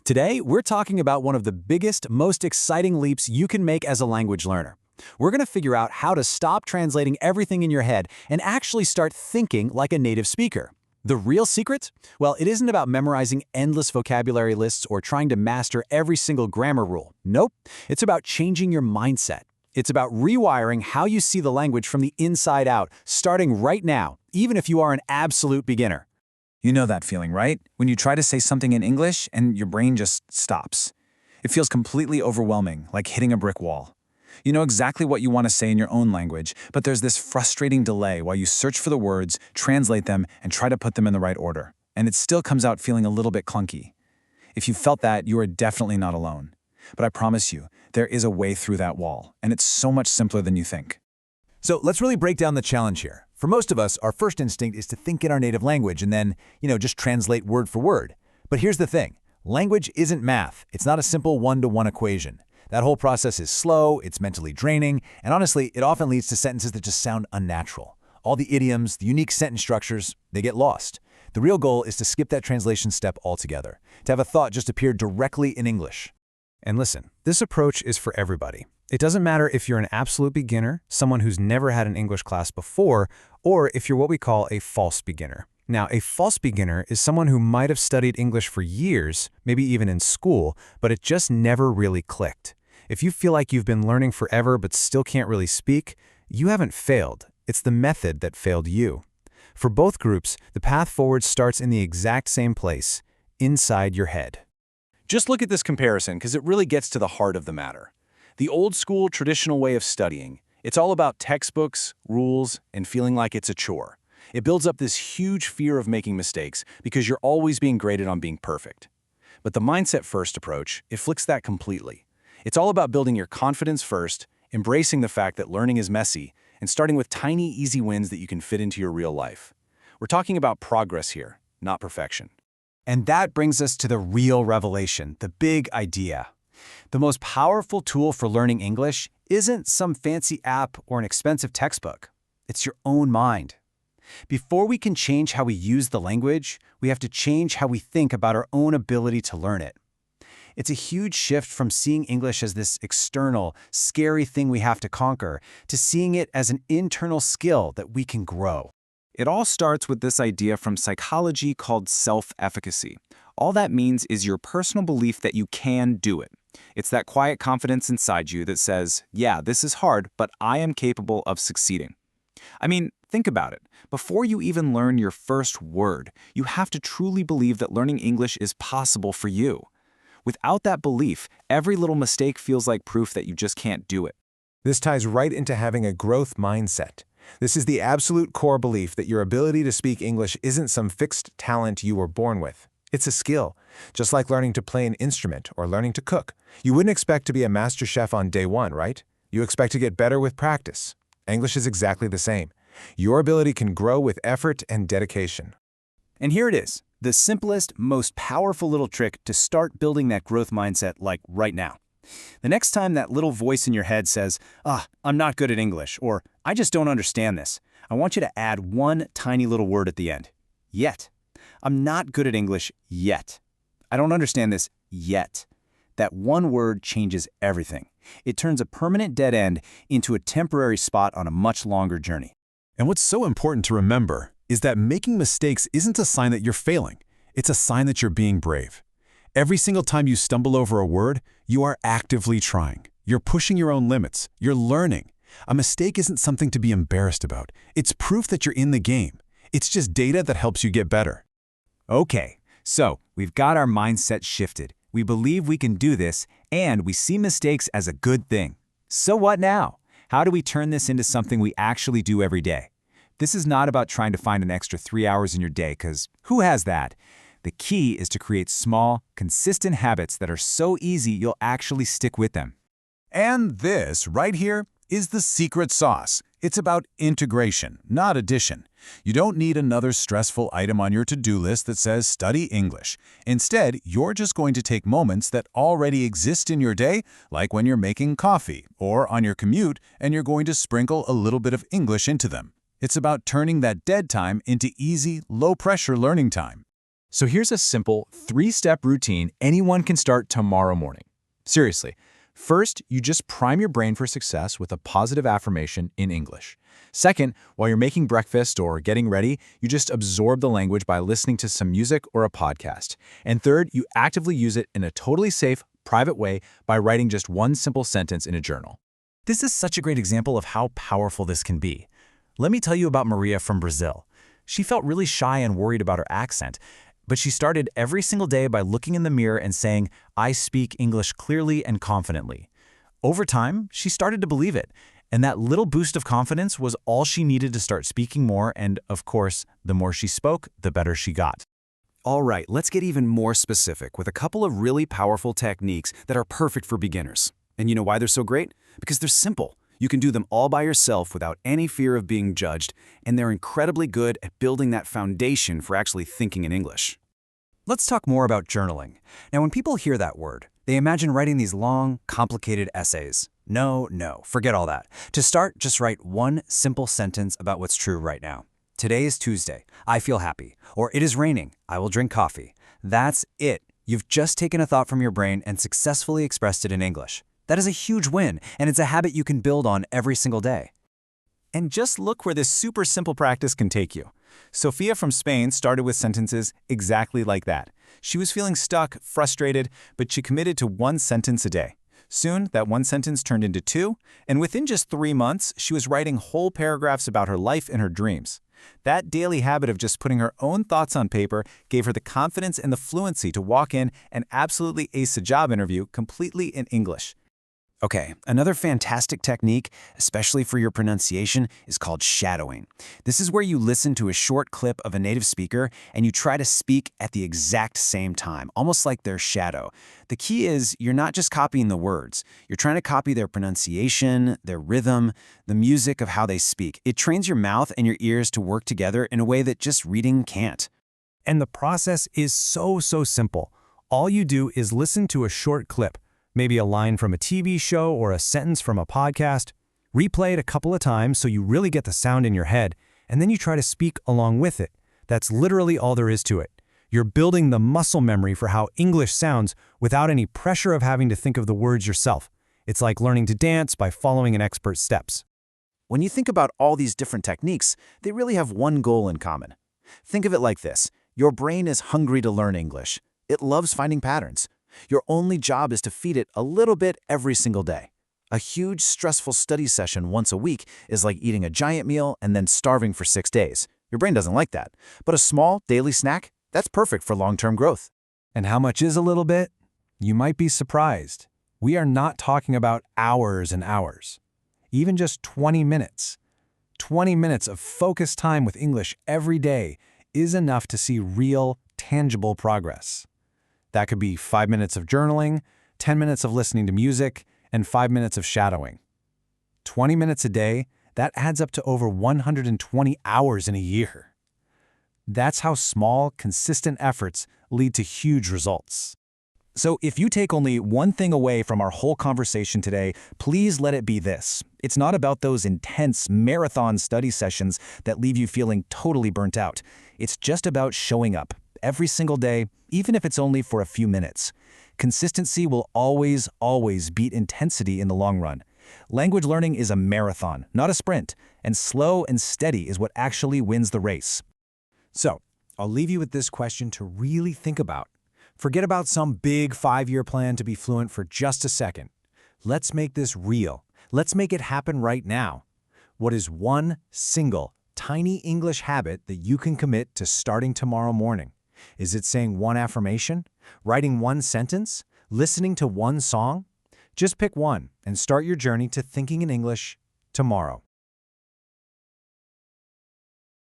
Today, we're talking about one of the biggest, most exciting leaps you can make as a language learner. We're going to figure out how to stop translating everything in your head and actually start thinking like a native speaker. The real secret? Well, it isn't about memorizing endless vocabulary lists or trying to master every single grammar rule. Nope. It's about changing your mindset. It's about rewiring how you see the language from the inside out, starting right now, even if you are an absolute beginner. You know that feeling, right? When you try to say something in English and your brain just stops. It feels completely overwhelming, like hitting a brick wall. You know exactly what you want to say in your own language, but there's this frustrating delay while you search for the words, translate them, and try to put them in the right order. And it still comes out feeling a little bit clunky. If you felt that, you are definitely not alone. But I promise you, there is a way through that wall, and it's so much simpler than you think. So let's really break down the challenge here. For most of us, our first instinct is to think in our native language and then, just translate word for word. But here's the thing. Language isn't math. It's not a simple one-to-one equation. That whole process is slow, it's mentally draining, and honestly, it often leads to sentences that just sound unnatural. All the idioms, the unique sentence structures, they get lost. The real goal is to skip that translation step altogether, to have a thought just appear directly in English. And listen, this approach is for everybody. It doesn't matter if you're an absolute beginner, someone who's never had an English class before, or if you're what we call a false beginner. Now, a false beginner is someone who might have studied English for years, maybe even in school, but it just never really clicked. If you feel like you've been learning forever but still can't really speak, you haven't failed. It's the method that failed you. For both groups, the path forward starts in the exact same place, inside your head. Just look at this comparison because it really gets to the heart of the matter. The old-school traditional way of studying, it's all about textbooks, rules, and feeling like it's a chore. It builds up this huge fear of making mistakes because you're always being graded on being perfect. But the mindset-first approach, it flips that completely. It's all about building your confidence first, embracing the fact that learning is messy, and starting with tiny, easy wins that you can fit into your real life. We're talking about progress here, not perfection. And that brings us to the real revelation, the big idea. The most powerful tool for learning English isn't some fancy app or an expensive textbook. It's your own mind. Before we can change how we use the language, we have to change how we think about our own ability to learn it. It's a huge shift from seeing English as this external, scary thing we have to conquer, to seeing it as an internal skill that we can grow. It all starts with this idea from psychology called self-efficacy. All that means is your personal belief that you can do it. It's that quiet confidence inside you that says, yeah, this is hard, but I am capable of succeeding. I mean, think about it. Before you even learn your first word, you have to truly believe that learning English is possible for you. Without that belief, every little mistake feels like proof that you just can't do it. This ties right into having a growth mindset. This is the absolute core belief that your ability to speak English isn't some fixed talent you were born with. It's a skill, just like learning to play an instrument or learning to cook. You wouldn't expect to be a master chef on day one, right? You expect to get better with practice. English is exactly the same. Your ability can grow with effort and dedication. And here it is, the simplest, most powerful little trick to start building that growth mindset like right now. The next time that little voice in your head says, I'm not good at English, or I just don't understand this, I want you to add one tiny little word at the end. Yet. I'm not good at English yet. I don't understand this yet. That one word changes everything. It turns a permanent dead end into a temporary spot on a much longer journey. And what's so important to remember is that making mistakes isn't a sign that you're failing. It's a sign that you're being brave. Every single time you stumble over a word, you are actively trying. You're pushing your own limits. You're learning. A mistake isn't something to be embarrassed about. It's proof that you're in the game. It's just data that helps you get better. Okay, so we've got our mindset shifted. We believe we can do this, and we see mistakes as a good thing. So what now? How do we turn this into something we actually do every day? This is not about trying to find an extra 3 hours in your day, because who has that? The key is to create small, consistent habits that are so easy you'll actually stick with them. And this right here is the secret sauce. It's about integration, not addition. You don't need another stressful item on your to-do list that says study English. Instead, you're just going to take moments that already exist in your day, like when you're making coffee or on your commute, and you're going to sprinkle a little bit of English into them. It's about turning that dead time into easy, low-pressure learning time. So here's a simple 3-step routine anyone can start tomorrow morning. Seriously. First, you just prime your brain for success with a positive affirmation in English. Second, while you're making breakfast or getting ready, you just absorb the language by listening to some music or a podcast. And third, you actively use it in a totally safe, private way by writing just one simple sentence in a journal. This is such a great example of how powerful this can be. Let me tell you about Maria from Brazil. She felt really shy and worried about her accent, but she started every single day by looking in the mirror and saying, "I speak English clearly and confidently." Over time, she started to believe it, and that little boost of confidence was all she needed to start speaking more, and of course, the more she spoke, the better she got. All right, let's get even more specific with a couple of really powerful techniques that are perfect for beginners. And you know why they're so great? Because they're simple. You can do them all by yourself without any fear of being judged, and they're incredibly good at building that foundation for actually thinking in English. Let's talk more about journaling. Now, when people hear that word, they imagine writing these long, complicated essays. No, forget all that. To start, just write one simple sentence about what's true right now. Today is Tuesday. I feel happy. Or it is raining. I will drink coffee. That's it. You've just taken a thought from your brain and successfully expressed it in English. That is a huge win, and it's a habit you can build on every single day. And just look where this super simple practice can take you. Sophia from Spain started with sentences exactly like that. She was feeling stuck, frustrated, but she committed to one sentence a day. Soon, that one sentence turned into 2, and within just 3 months, she was writing whole paragraphs about her life and her dreams. That daily habit of just putting her own thoughts on paper gave her the confidence and the fluency to walk in and absolutely ace a job interview completely in English. Okay, another fantastic technique, especially for your pronunciation, is called shadowing. This is where you listen to a short clip of a native speaker and you try to speak at the exact same time, almost like their shadow. The key is you're not just copying the words. You're trying to copy their pronunciation, their rhythm, the music of how they speak. It trains your mouth and your ears to work together in a way that just reading can't. And the process is so simple. All you do is listen to a short clip, maybe a line from a TV show or a sentence from a podcast. Replay it a couple of times so you really get the sound in your head, and then you try to speak along with it. That's literally all there is to it. You're building the muscle memory for how English sounds without any pressure of having to think of the words yourself. It's like learning to dance by following an expert's steps. When you think about all these different techniques, they really have one goal in common. Think of it like this. Your brain is hungry to learn English. It loves finding patterns. Your only job is to feed it a little bit every single day. A huge, stressful study session once a week is like eating a giant meal and then starving for 6 days. Your brain doesn't like that. But a small, daily snack, that's perfect for long-term growth. And how much is a little bit? You might be surprised. We are not talking about hours and hours. Even just 20 minutes. 20 minutes of focused time with English every day is enough to see real, tangible progress. That could be 5 minutes of journaling, 10 minutes of listening to music, and 5 minutes of shadowing. 20 minutes a day, that adds up to over 120 hours in a year. That's how small, consistent efforts lead to huge results. So if you take only one thing away from our whole conversation today, please let it be this. It's not about those intense marathon study sessions that leave you feeling totally burnt out. It's just about showing up every single day, even if it's only for a few minutes. Consistency will always beat intensity in the long run. Language learning is a marathon, not a sprint, and slow and steady is what actually wins the race. So, I'll leave you with this question to really think about. Forget about some big 5-year plan to be fluent for just a second. Let's make this real. Let's make it happen right now. What is one single, tiny English habit that you can commit to starting tomorrow morning? Is it saying one affirmation? Writing one sentence? Listening to one song? Just pick one and start your journey to thinking in English tomorrow.